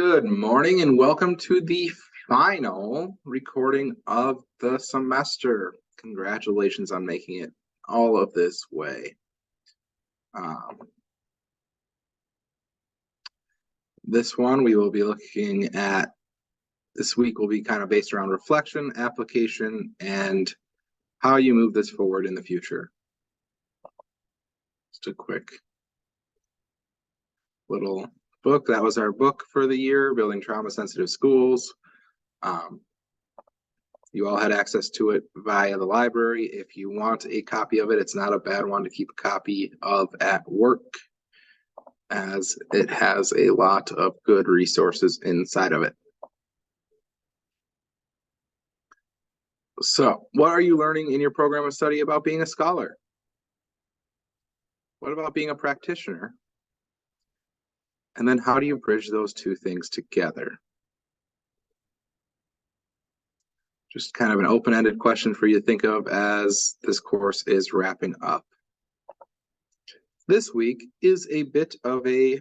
Good morning and welcome to the final recording of the semester. Congratulations on making it all of this way. This one we will be looking at, this week will be kind of based around reflection, application, and how you move this forward in the future. Just a quick little book. That was our book for the year, Building Trauma Sensitive Schools. You all had access to it via the library. If you want a copy of it, it's not a bad one to keep a copy of at work, as it has a lot of good resources inside of it. So, what are you learning in your program of study about being a scholar? What about being a practitioner? And then how do you bridge those two things together? Just kind of an open-ended question for you to think of as this course is wrapping up. This week is a bit of a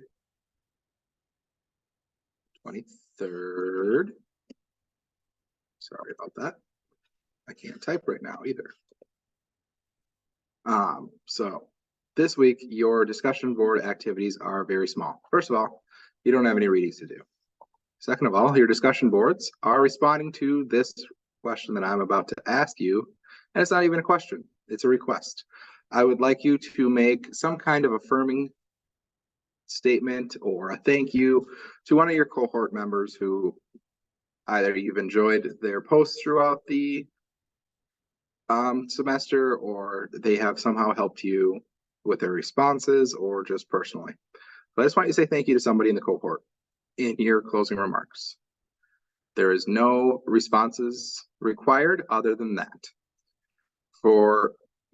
23rd. Sorry about that. I can't type right now either. So this week, your discussion board activities are very small. First of all, you don't have any readings to do. Second of all, your discussion boards are responding to this question that I'm about to ask you, and it's not even a question, it's a request. I would like you to make some kind of affirming statement or a thank you to one of your cohort members who either you've enjoyed their posts throughout the semester, or they have somehow helped you with their responses, or just personally. But I just want you to say thank you to somebody in the cohort in your closing remarks. There is no responses required other than that. For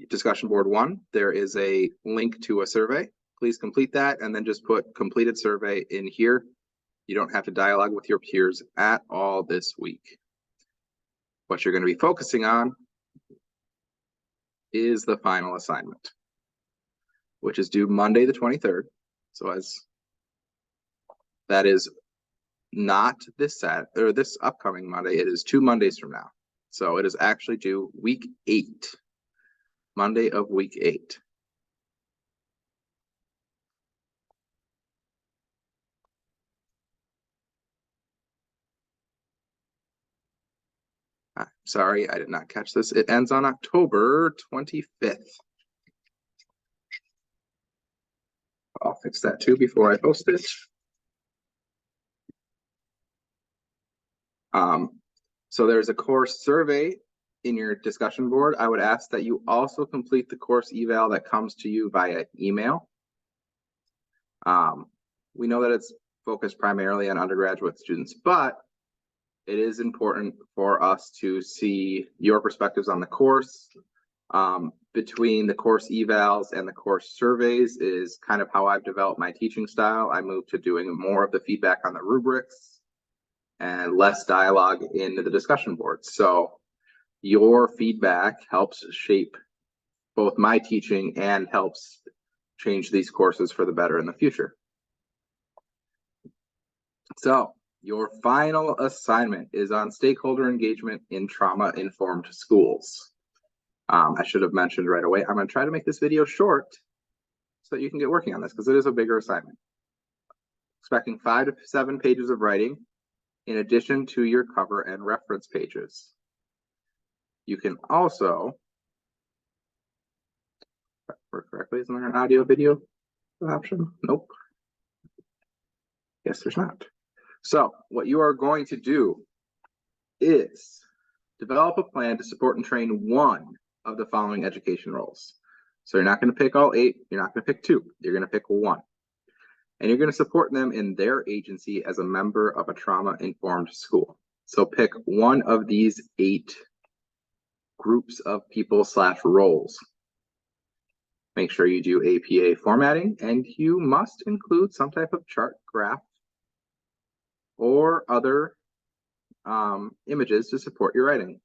discussion board 1, there is a link to a survey. Please complete that and then just put completed survey in here. You don't have to dialogue with your peers at all this week. What you're going to be focusing on is the final assignment, which is due Monday the 23rd. So as that is not this this upcoming Monday, it is 2 Mondays from now. So it is actually due week 8, Monday of week 8. Sorry, I did not catch this. It ends on October 25th. I'll fix that too before I post it. So there's a course survey in your discussion board. I would ask that you also complete the course eval that comes to you via email. We know that it's focused primarily on undergraduate students, but it is important for us to see your perspectives on the course. Between the course evals and the course surveys is kind of how I've developed my teaching style. I moved to doing more of the feedback on the rubrics and less dialogue in the discussion boards. So your feedback helps shape both my teaching and helps change these courses for the better in the future. So your final assignment is on stakeholder engagement in trauma-informed schools. I should have mentioned right away, I'm going to try to make this video short so that you can get working on this, because it is a bigger assignment. Expecting 5 to 7 pages of writing in addition to your cover and reference pages. You can also, if I work correctly, isn't there an audio video option? Nope. Yes, there's not. So what you are going to do is develop a plan to support and train one of the following education roles. So you're not going to pick all 8, you're not going to pick 2, you're going to pick 1. And you're going to support them in their agency as a member of a trauma-informed school. So pick one of these 8 groups of people / roles. Make sure you do APA formatting, and you must include some type of chart, graph, or other images to support your writing.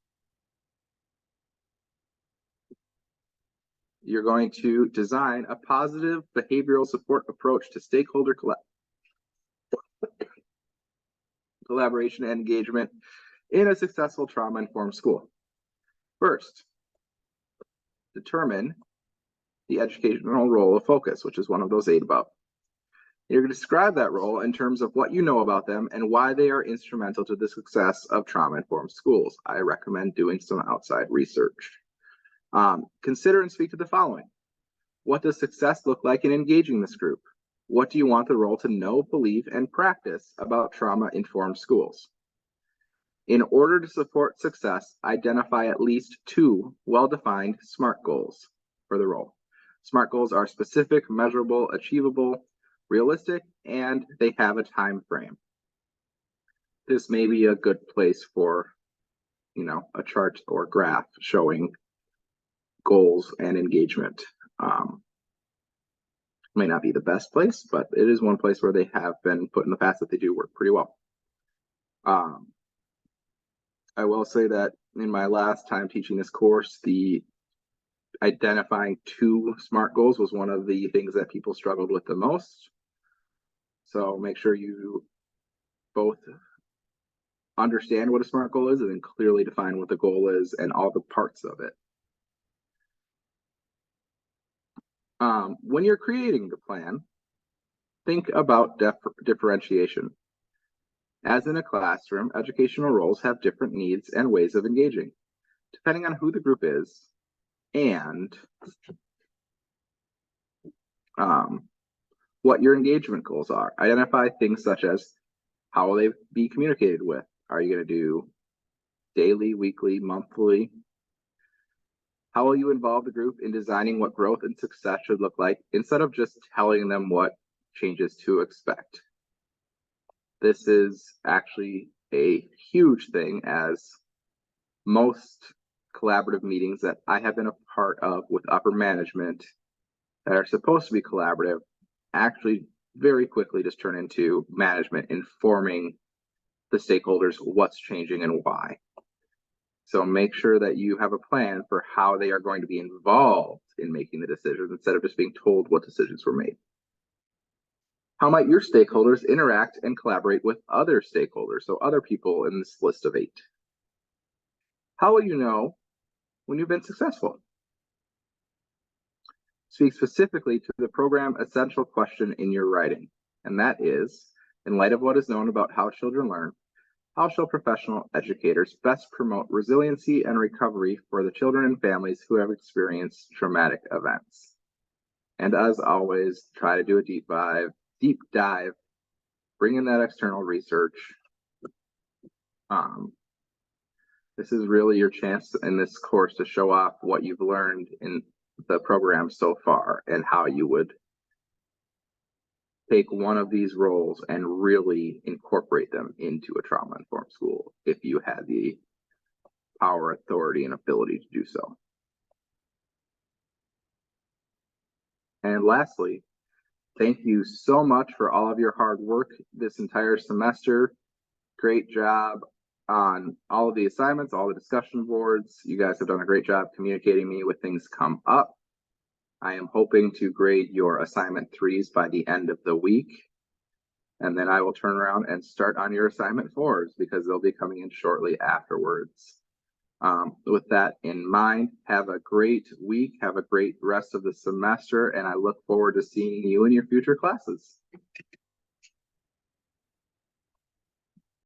You're going to design a positive behavioral support approach to stakeholder collaboration, and engagement in a successful trauma-informed school. First, determine the educational role of focus, which is one of those 8 above. You're going to describe that role in terms of what you know about them and why they are instrumental to the success of trauma-informed schools. I recommend doing some outside research. Consider and speak to the following. What does success look like in engaging this group? What do you want the role to know, believe, and practice about trauma-informed schools? In order to support success, identify at least 2 well-defined SMART goals for the role. SMART goals are specific, measurable, achievable, realistic, and they have a time frame. This may be a good place for, a chart or graph showing goals and engagement. May not be the best place, but it is one place where they have been put in the past that they do work pretty well. I will say that in my last time teaching this course, the identifying 2 SMART goals was one of the things that people struggled with the most. So make sure you both understand what a SMART goal is and then clearly define what the goal is and all the parts of it. When you're creating the plan, think about differentiation. As in a classroom, educational roles have different needs and ways of engaging, depending on who the group is and what your engagement goals are. Identify things such as how will they be communicated with? Are you going to do daily, weekly, monthly? How will you involve the group in designing what growth and success should look like instead of just telling them what changes to expect? This is actually a huge thing, as most collaborative meetings that I have been a part of with upper management that are supposed to be collaborative actually very quickly just turn into management informing the stakeholders what's changing and why. So make sure that you have a plan for how they are going to be involved in making the decisions instead of just being told what decisions were made. How might your stakeholders interact and collaborate with other stakeholders, so other people in this list of 8? How will you know when you've been successful? Speak specifically to the program essential question in your writing, and that is, in light of what is known about how children learn, how shall professional educators best promote resiliency and recovery for the children and families who have experienced traumatic events? And as always, try to do a deep dive, bring in that external research. This is really your chance in this course to show off what you've learned in the program so far and how you would take one of these roles and really incorporate them into a trauma-informed school if you had the power, authority, and ability to do so. And lastly, thank you so much for all of your hard work this entire semester. Great job on all of the assignments, all the discussion boards. You guys have done a great job communicating me with things come up. I am hoping to grade your assignment 3s by the end of the week. And then I will turn around and start on your assignment 4s because they'll be coming in shortly afterwards. With that in mind, have a great week, have a great rest of the semester, and I look forward to seeing you in your future classes.